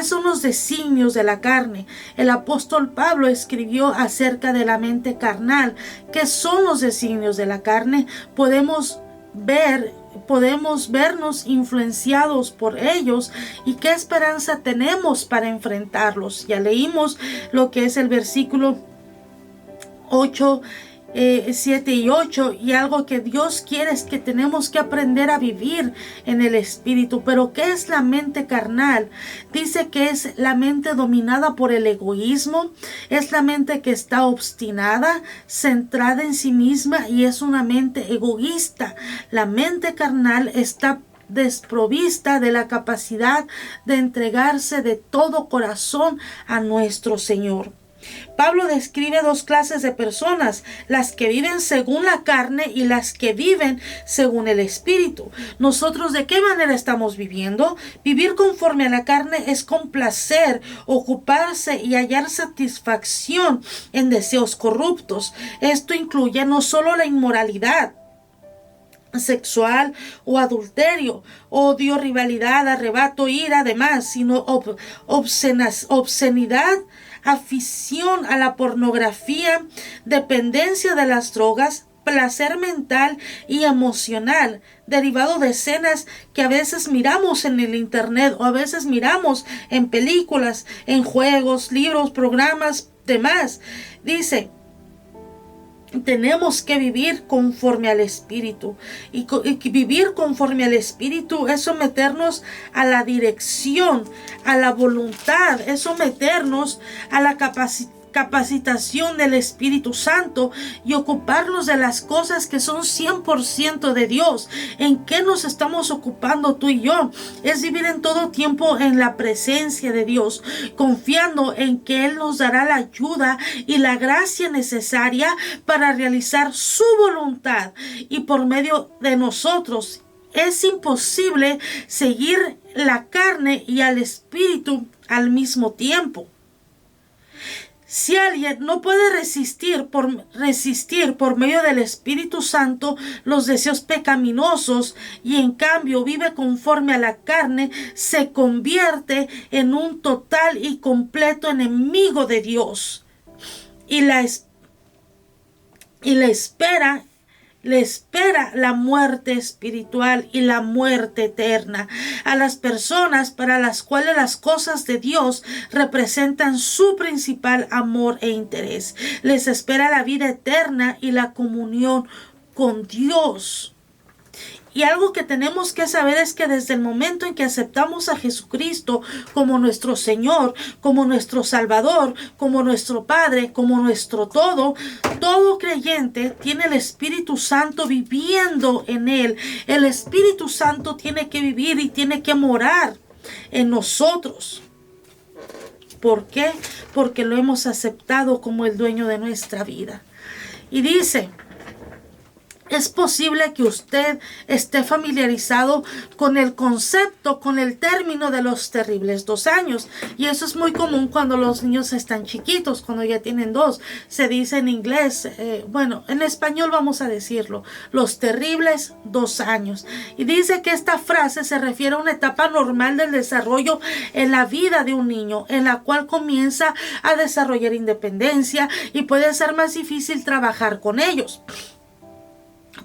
son los designios de la carne? El apóstol Pablo escribió acerca de la mente carnal. ¿Qué son los designios de la carne? Podemos vernos influenciados por ellos y qué esperanza tenemos para enfrentarlos. Ya leímos lo que es el versículo 7 y 8, y algo que Dios quiere es que tenemos que aprender a vivir en el Espíritu. Pero ¿qué es la mente carnal? Dice que es la mente dominada por el egoísmo, es la mente que está obstinada, centrada en sí misma, y es una mente egoísta. La mente carnal está desprovista de la capacidad de entregarse de todo corazón a nuestro Señor. Pablo describe dos clases de personas: las que viven según la carne y las que viven según el Espíritu. Nosotros, ¿de qué manera estamos viviendo? Vivir conforme a la carne es complacer, ocuparse y hallar satisfacción en deseos corruptos. Esto incluye no solo la inmoralidad sexual o adulterio, odio, rivalidad, arrebato, ira, además, sino obscenidad, afición a la pornografía, dependencia de las drogas, placer mental y emocional derivado de escenas que a veces miramos en el internet o a veces miramos en películas, en juegos, libros, programas, demás. Dice, tenemos que vivir conforme al Espíritu. Y vivir conforme al Espíritu es someternos a la dirección, a la voluntad, es someternos a la capacitación del Espíritu Santo y ocuparnos de las cosas que son 100% de Dios. ¿En qué nos estamos ocupando tú y yo? Es vivir en todo tiempo en la presencia de Dios, confiando en que Él nos dará la ayuda y la gracia necesaria para realizar su voluntad, y por medio de nosotros. Es imposible seguir la carne y al Espíritu al mismo tiempo. Si alguien no puede resistir por medio del Espíritu Santo los deseos pecaminosos y en cambio vive conforme a la carne, se convierte en un total y completo enemigo de Dios. Y le espera la muerte espiritual y la muerte eterna. A las personas para las cuales las cosas de Dios representan su principal amor e interés, les espera la vida eterna y la comunión con Dios. Y algo que tenemos que saber es que desde el momento en que aceptamos a Jesucristo como nuestro Señor, como nuestro Salvador, como nuestro Padre, como nuestro todo creyente tiene el Espíritu Santo viviendo en él. El Espíritu Santo tiene que vivir y tiene que morar en nosotros. ¿Por qué? Porque lo hemos aceptado como el dueño de nuestra vida. Y dice, es posible que usted esté familiarizado con el concepto, con el término de los terribles 2 años. Y eso es muy común cuando los niños están chiquitos, cuando ya tienen 2. Se dice en inglés, en español vamos a decirlo, los terribles 2 años. Y dice que esta frase se refiere a una etapa normal del desarrollo en la vida de un niño, en la cual comienza a desarrollar independencia y puede ser más difícil trabajar con ellos.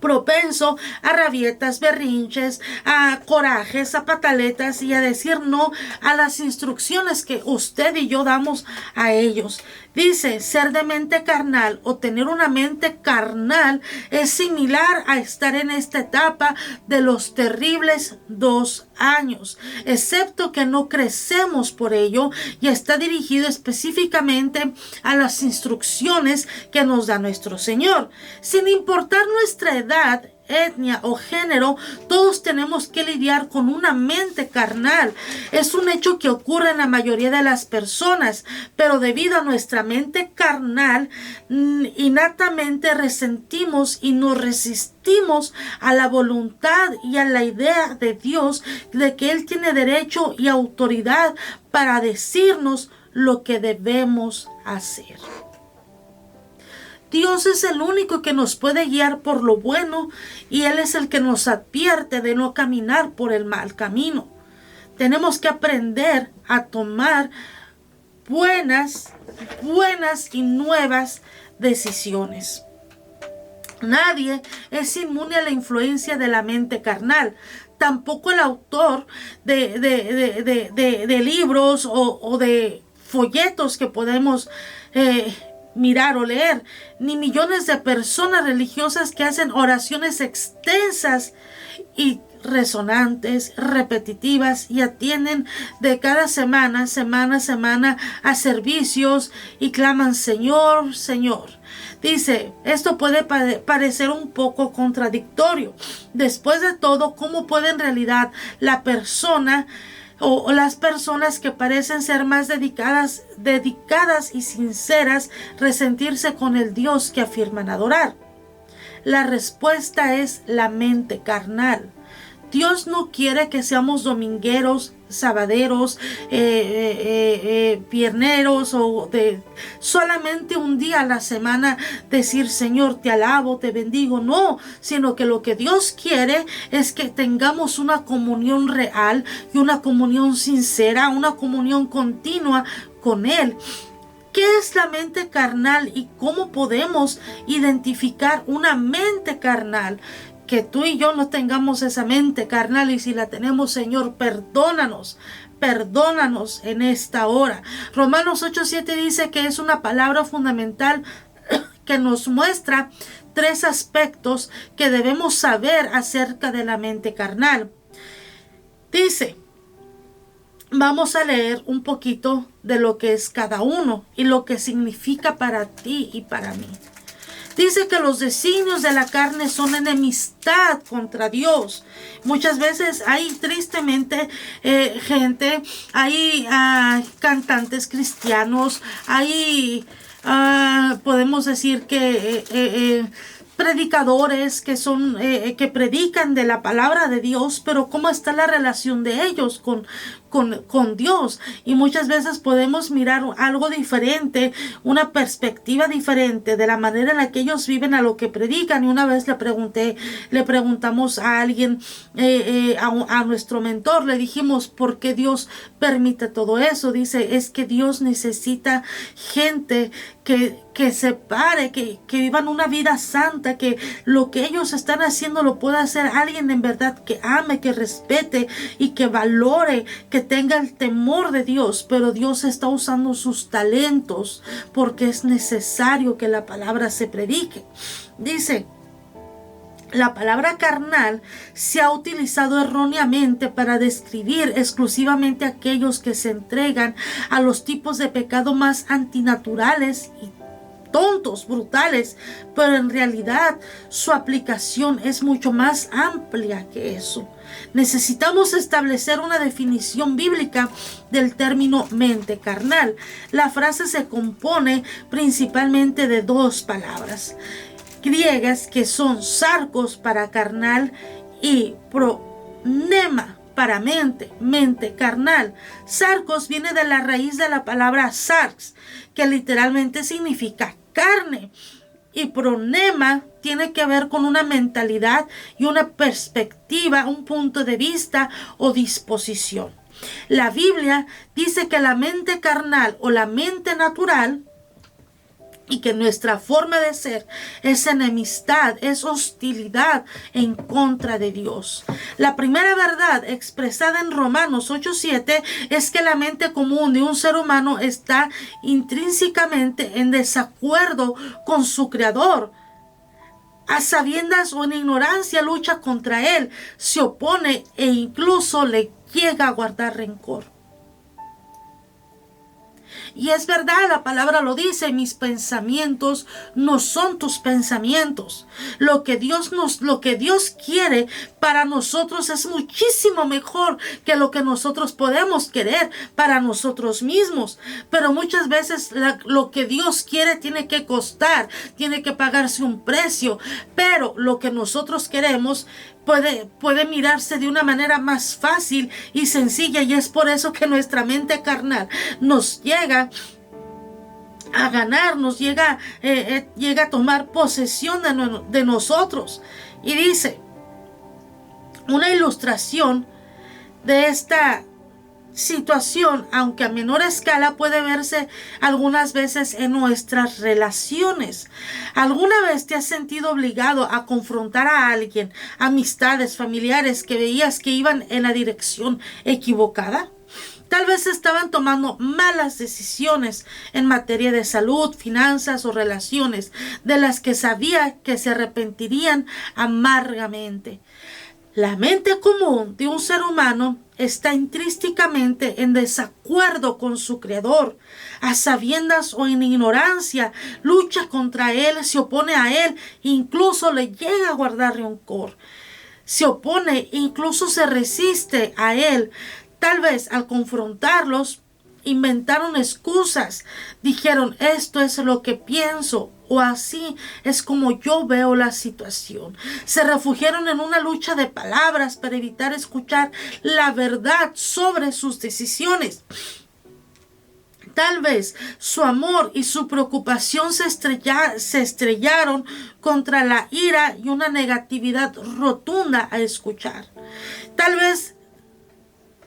Propenso a rabietas, berrinches, a corajes, a pataletas y a decir no a las instrucciones que usted y yo damos a ellos. Dice, ser de mente carnal o tener una mente carnal es similar a estar en esta etapa de los terribles 2 años, excepto que no crecemos por ello y está dirigido específicamente a las instrucciones que nos da nuestro Señor. Sin importar nuestra edad, etnia o género, todos tenemos que lidiar con una mente carnal. Es un hecho que ocurre en la mayoría de las personas, pero debido a nuestra mente carnal, innatamente resentimos y nos resistimos a la voluntad y a la idea de Dios de que Él tiene derecho y autoridad para decirnos lo que debemos hacer. Dios es el único que nos puede guiar por lo bueno y Él es el que nos advierte de no caminar por el mal camino. tenemos que aprender a tomar buenas y nuevas decisiones. Nadie es inmune a la influencia de la mente carnal. Tampoco el autor de libros o de folletos que podemos mirar o leer, ni millones de personas religiosas que hacen oraciones extensas y resonantes, repetitivas, y atienden de cada semana a servicios y claman Señor, Señor. Dice, esto puede parecer un poco contradictorio. Después de todo, ¿cómo puede en realidad la persona o las personas que parecen ser más dedicadas y sinceras resentirse con el Dios que afirman adorar? La respuesta es la mente carnal. Dios no quiere que seamos domingueros, sabaderos, vierneros o de solamente un día a la semana decir Señor, te alabo, te bendigo. No, sino que lo que Dios quiere es que tengamos una comunión real y una comunión sincera, una comunión continua con Él. ¿Qué es la mente carnal y cómo podemos identificar una mente carnal? Que tú y yo no tengamos esa mente carnal, y si la tenemos, Señor, perdónanos en esta hora. Romanos 8:7 dice que es una palabra fundamental que nos muestra 3 aspectos que debemos saber acerca de la mente carnal. Dice, vamos a leer un poquito de lo que es cada uno y lo que significa para ti y para mí. Dice que los designios de la carne son enemistad contra Dios. Muchas veces hay tristemente hay cantantes cristianos, hay podemos decir que predicadores que son que predican de la palabra de Dios, pero ¿cómo está la relación de ellos con Dios? Y muchas veces podemos mirar algo diferente, una perspectiva diferente de la manera en la que ellos viven a lo que predican. Y una vez le preguntamos a alguien, a nuestro mentor, le dijimos, ¿por qué Dios permite todo eso? Dice, es que Dios necesita gente que se pare, que vivan una vida santa, que lo que ellos están haciendo lo pueda hacer alguien en verdad que ame, que respete y que valore, que tenga el temor de Dios. Pero Dios está usando sus talentos porque es necesario que la palabra se predique. Dice, la palabra carnal se ha utilizado erróneamente para describir exclusivamente a aquellos que se entregan a los tipos de pecado más antinaturales y tontos, brutales, pero en realidad su aplicación es mucho más amplia que eso. Necesitamos establecer una definición bíblica del término mente carnal. La frase se compone principalmente de 2 palabras griegas que son sarcos para carnal y pronema para mente carnal. Sarcos viene de la raíz de la palabra sarx, que literalmente significa carne, y pronema tiene que ver con una mentalidad y una perspectiva, un punto de vista o disposición. La Biblia dice que la mente carnal o la mente natural, y que nuestra forma de ser es enemistad, es hostilidad en contra de Dios. La primera verdad expresada en Romanos 8:7 es que la mente común de un ser humano está intrínsecamente en desacuerdo con su Creador. A sabiendas o en ignorancia lucha contra Él, se opone e incluso le llega a guardar rencor. Y es verdad, la palabra lo dice, mis pensamientos no son tus pensamientos. Lo que Dios quiere para nosotros es muchísimo mejor que lo que nosotros podemos querer para nosotros mismos. Pero muchas veces lo que Dios quiere tiene que costar, tiene que pagarse un precio. Pero lo que nosotros queremos puede mirarse de una manera más fácil y sencilla, y es por eso que nuestra mente carnal nos llega a ganar, nos llega a tomar posesión de nosotros. Y dice, una ilustración de esta situación, aunque a menor escala, puede verse algunas veces en nuestras relaciones. ¿Alguna vez te has sentido obligado a confrontar a alguien, amistades, familiares que veías que iban en la dirección equivocada? Tal vez estaban tomando malas decisiones en materia de salud, finanzas o relaciones, de las que sabía que se arrepentirían amargamente. La mente común de un ser humano está intrínsecamente en desacuerdo con su creador, a sabiendas o en ignorancia, lucha contra él, se opone a él, incluso le llega a guardar rencor. Se opone, incluso se resiste a él. Tal vez al confrontarlos, inventaron excusas. Dijeron, esto es lo que pienso, o así es como yo veo la situación. Se refugiaron en una lucha de palabras para evitar escuchar la verdad sobre sus decisiones. Tal vez su amor y su preocupación se estrellaron contra la ira y una negatividad rotunda a escuchar. Tal vez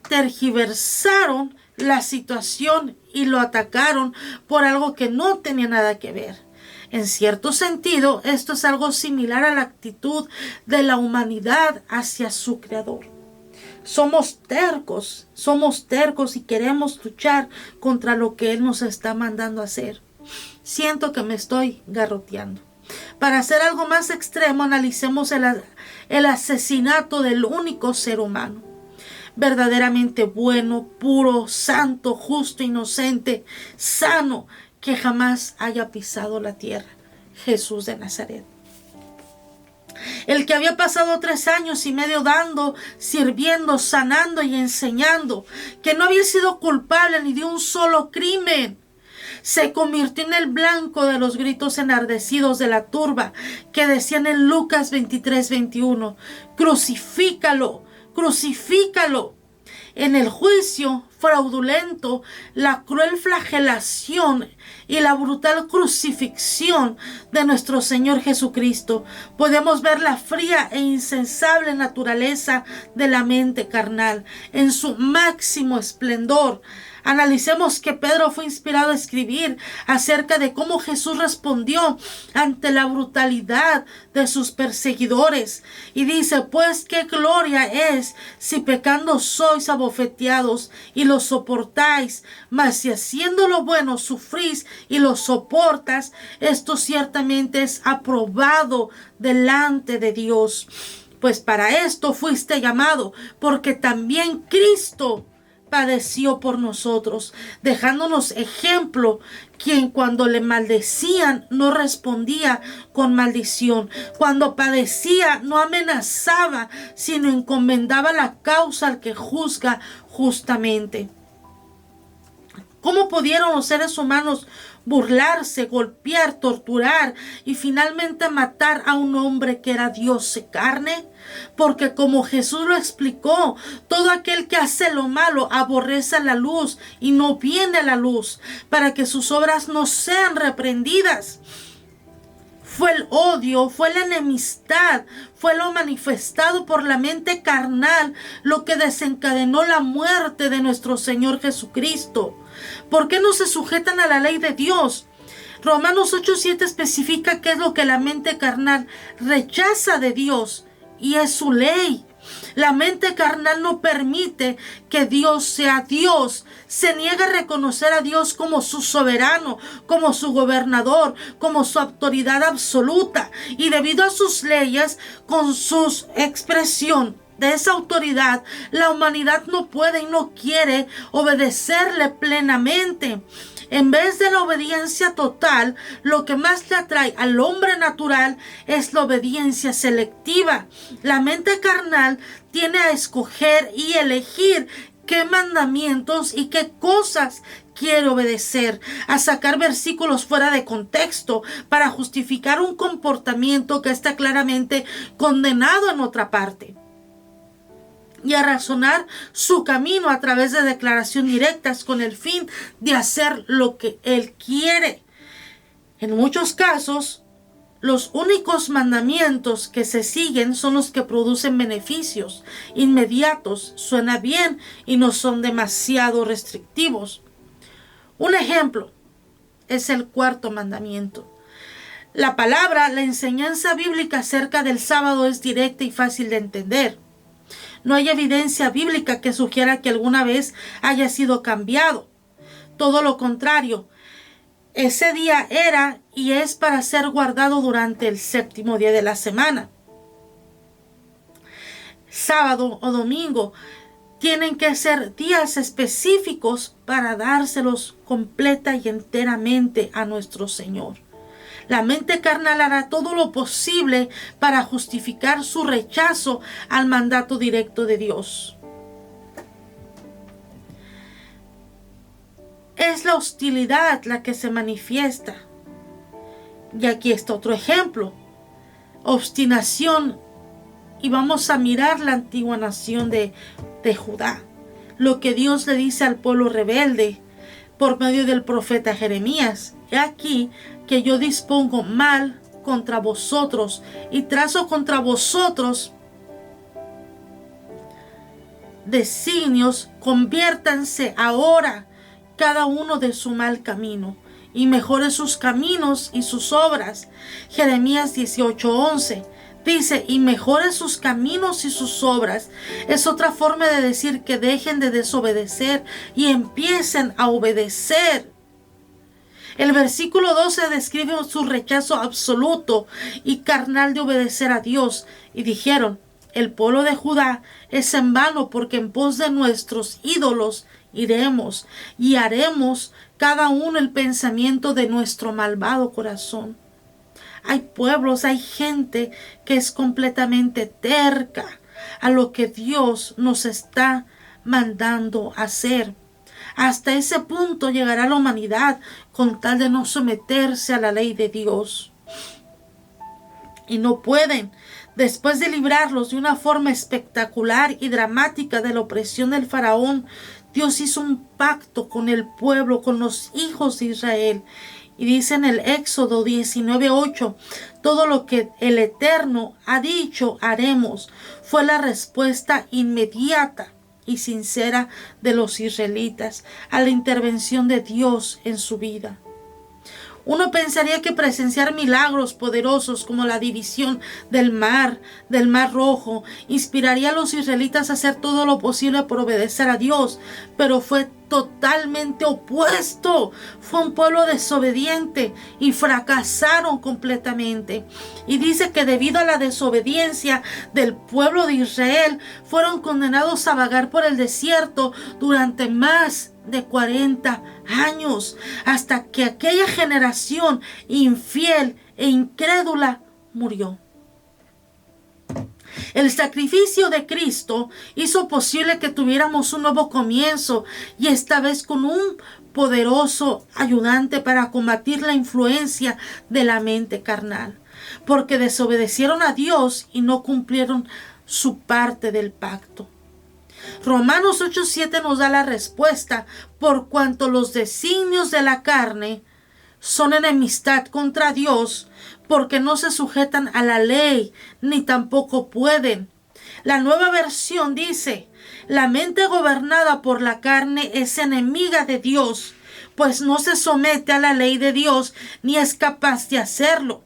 tergiversaron la situación y lo atacaron por algo que no tenía nada que ver. En cierto sentido, esto es algo similar a la actitud de la humanidad hacia su creador. Somos tercos y queremos luchar contra lo que Él nos está mandando a hacer. Siento que me estoy garroteando. Para hacer algo más extremo, analicemos el asesinato del único ser humano. Verdaderamente bueno, puro, santo, justo, inocente, sano, que jamás haya pisado la tierra. Jesús de Nazaret. El que había pasado 3 años y medio dando, sirviendo, sanando y enseñando, que no había sido culpable ni de un solo crimen, se convirtió en el blanco de los gritos enardecidos de la turba que decían en Lucas 23:21, crucifícalo, crucifícalo. En el juicio fraudulento, la cruel flagelación y la brutal crucifixión de nuestro Señor Jesucristo, podemos ver la fría e insensible naturaleza de la mente carnal en su máximo esplendor. Analicemos que Pedro fue inspirado a escribir acerca de cómo Jesús respondió ante la brutalidad de sus perseguidores. Y dice, pues qué gloria es si pecando sois abofeteados y lo soportáis, mas si haciendo lo bueno sufrís y lo soportas, esto ciertamente es aprobado delante de Dios. Pues para esto fuiste llamado, porque también Cristo padeció por nosotros, dejándonos ejemplo, quien cuando le maldecían no respondía con maldición, cuando padecía no amenazaba, sino encomendaba la causa al que juzga justamente. ¿Cómo pudieron los seres humanos burlarse, golpear, torturar y finalmente matar a un hombre que era Dios de carne? Porque como Jesús lo explicó, todo aquel que hace lo malo aborrece la luz y no viene a la luz, para que sus obras no sean reprendidas. Fue el odio, fue la enemistad, fue lo manifestado por la mente carnal lo que desencadenó la muerte de nuestro Señor Jesucristo. ¿Por qué no se sujetan a la ley de Dios? Romanos 8:7 especifica qué es lo que la mente carnal rechaza de Dios, y es su ley. La mente carnal no permite que Dios sea Dios. Se niega a reconocer a Dios como su soberano, como su gobernador, como su autoridad absoluta. Y debido a sus leyes, con su expresión de esa autoridad, la humanidad no puede y no quiere obedecerle plenamente. En vez de la obediencia total, lo que más le atrae al hombre natural es la obediencia selectiva. La mente carnal tiene a escoger y elegir qué mandamientos y qué cosas quiere obedecer, a sacar versículos fuera de contexto para justificar un comportamiento que está claramente condenado en otra parte, y a razonar su camino a través de declaraciones directas con el fin de hacer lo que él quiere. En muchos casos, Los únicos mandamientos que se siguen son los que producen beneficios inmediatos, suena bien y no son demasiado restrictivos. Un ejemplo es el cuarto mandamiento. La enseñanza bíblica acerca del sábado es directa y fácil de entender. No hay evidencia bíblica que sugiera que alguna vez haya sido cambiado. Todo lo contrario, ese día era y es para ser guardado durante el séptimo día de la semana. Sábado o domingo tienen que ser días específicos para dárselos completa y enteramente a nuestro Señor. La mente carnal hará todo lo posible para justificar su rechazo al mandato directo de Dios. Es la hostilidad la que se manifiesta. Y aquí está otro ejemplo. Obstinación. Y vamos a mirar la antigua nación de Judá. Lo que Dios le dice al pueblo rebelde por medio del profeta Jeremías. He aquí que yo dispongo mal contra vosotros y trazo contra vosotros designios. Conviértanse ahora cada uno de su mal camino, y mejore sus caminos y sus obras. Jeremías 18:11 dice, y mejore sus caminos y sus obras. Es otra forma de decir que dejen de desobedecer y empiecen a obedecer. El versículo 12 describe su rechazo absoluto y carnal de obedecer a Dios. Y dijeron, el pueblo de Judá es en vano, porque en pos de nuestros ídolos iremos y haremos cada uno el pensamiento de nuestro malvado corazón. Hay pueblos, hay gente que es completamente terca a lo que Dios nos está mandando hacer. Hasta ese punto llegará la humanidad con tal de no someterse a la ley de Dios. Y no pueden. Después de librarlos de una forma espectacular y dramática de la opresión del faraón, Dios hizo un pacto con el pueblo, con los hijos de Israel. Y dice en el Éxodo 19:8, todo lo que el Eterno ha dicho haremos. Fue la respuesta inmediata y sincera de los israelitas a la intervención de Dios en su vida. Uno pensaría que presenciar milagros poderosos como la división del Mar Rojo, inspiraría a los israelitas a hacer todo lo posible por obedecer a Dios, pero fue totalmente opuesto. Fue un pueblo desobediente y fracasaron completamente. Y dice que debido a la desobediencia del pueblo de Israel, fueron condenados a vagar por el desierto durante más de 40 años, hasta que aquella generación infiel e incrédula murió. El sacrificio de Cristo hizo posible que tuviéramos un nuevo comienzo, y esta vez con un poderoso ayudante para combatir la influencia de la mente carnal, porque desobedecieron a Dios y no cumplieron su parte del pacto. Romanos 8:7 nos da la respuesta: por cuanto los designios de la carne son enemistad contra Dios, porque no se sujetan a la ley, ni tampoco pueden. La Nueva Versión dice, la mente gobernada por la carne es enemiga de Dios, pues no se somete a la ley de Dios, ni es capaz de hacerlo.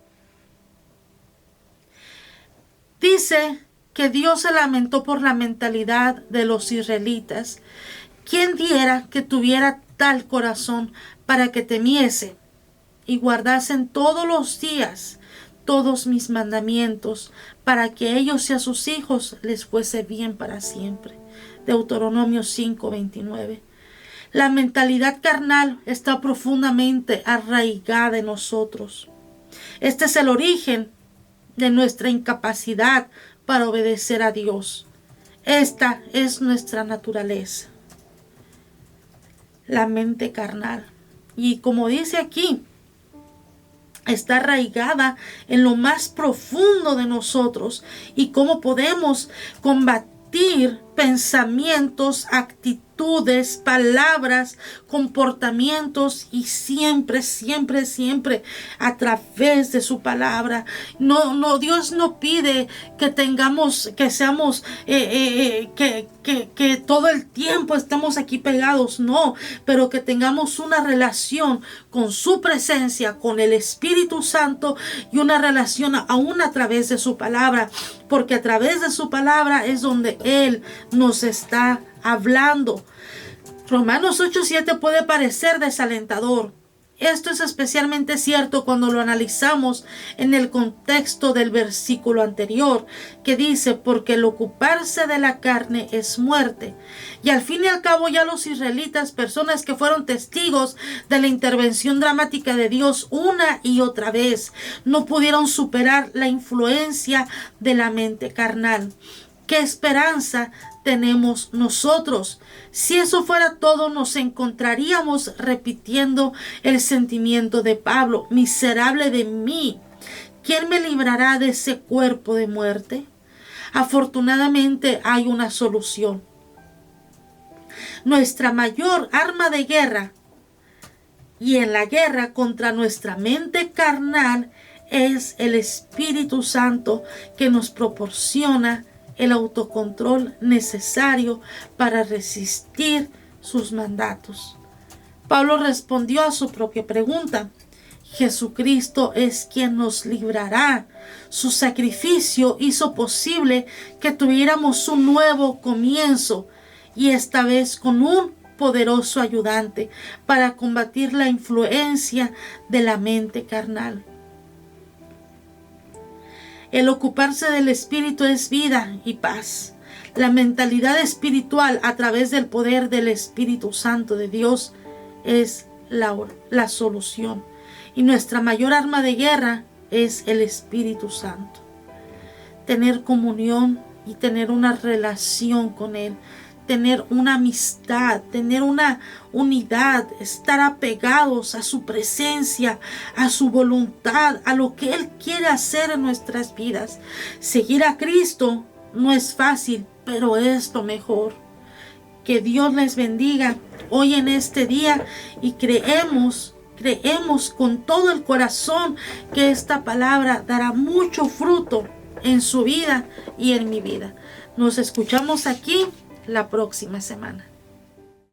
Dice que Dios se lamentó por la mentalidad de los israelitas. ¿Quién diera que tuviera tal corazón para que temiese y guardasen todos los días todos mis mandamientos, para que ellos y a sus hijos les fuese bien para siempre? Deuteronomio 5:29. La mentalidad carnal está profundamente arraigada en nosotros. Este es el origen de nuestra incapacidad para obedecer a Dios. Esta es nuestra naturaleza, la mente carnal. Y como dice aquí, está arraigada en lo más profundo de nosotros. Y cómo podemos combatir pensamientos, actitudes, palabras, comportamientos, y siempre, siempre, siempre a través de su palabra. No, Dios no pide que tengamos, que seamos, que todo el tiempo estemos aquí pegados, no, pero que tengamos una relación con su presencia, con el Espíritu Santo, y una relación aún a través de su palabra, porque a través de su palabra es donde Él nos está hablando. Romanos 8:7 puede parecer desalentador. Esto es especialmente cierto cuando lo analizamos en el contexto del versículo anterior, que dice: porque el ocuparse de la carne es muerte. Y al fin y al cabo, ya los israelitas, personas que fueron testigos de la intervención dramática de Dios una y otra vez, no pudieron superar la influencia de la mente carnal. ¿Qué esperanza tenemos nosotros? Si eso fuera todo, nos encontraríamos repitiendo el sentimiento de Pablo: miserable de mí, ¿quién me librará de ese cuerpo de muerte? Afortunadamente hay una solución. Nuestra mayor arma de guerra, y en la guerra contra nuestra mente carnal, es el Espíritu Santo, que nos proporciona el autocontrol necesario para resistir sus mandatos. Pablo respondió a su propia pregunta: Jesucristo es quien nos librará. Su sacrificio hizo posible que tuviéramos un nuevo comienzo, y esta vez con un poderoso ayudante para combatir la influencia de la mente carnal. El ocuparse del Espíritu es vida y paz. La mentalidad espiritual a través del poder del Espíritu Santo de Dios es la solución. Y nuestra mayor arma de guerra es el Espíritu Santo. Tener comunión y tener una relación con Él. Tener una amistad, tener una unidad, estar apegados a su presencia, a su voluntad, a lo que Él quiere hacer en nuestras vidas. Seguir a Cristo no es fácil, pero es lo mejor. Que Dios les bendiga hoy en este día, y creemos con todo el corazón que esta palabra dará mucho fruto en su vida y en mi vida. Nos escuchamos aquí la próxima semana.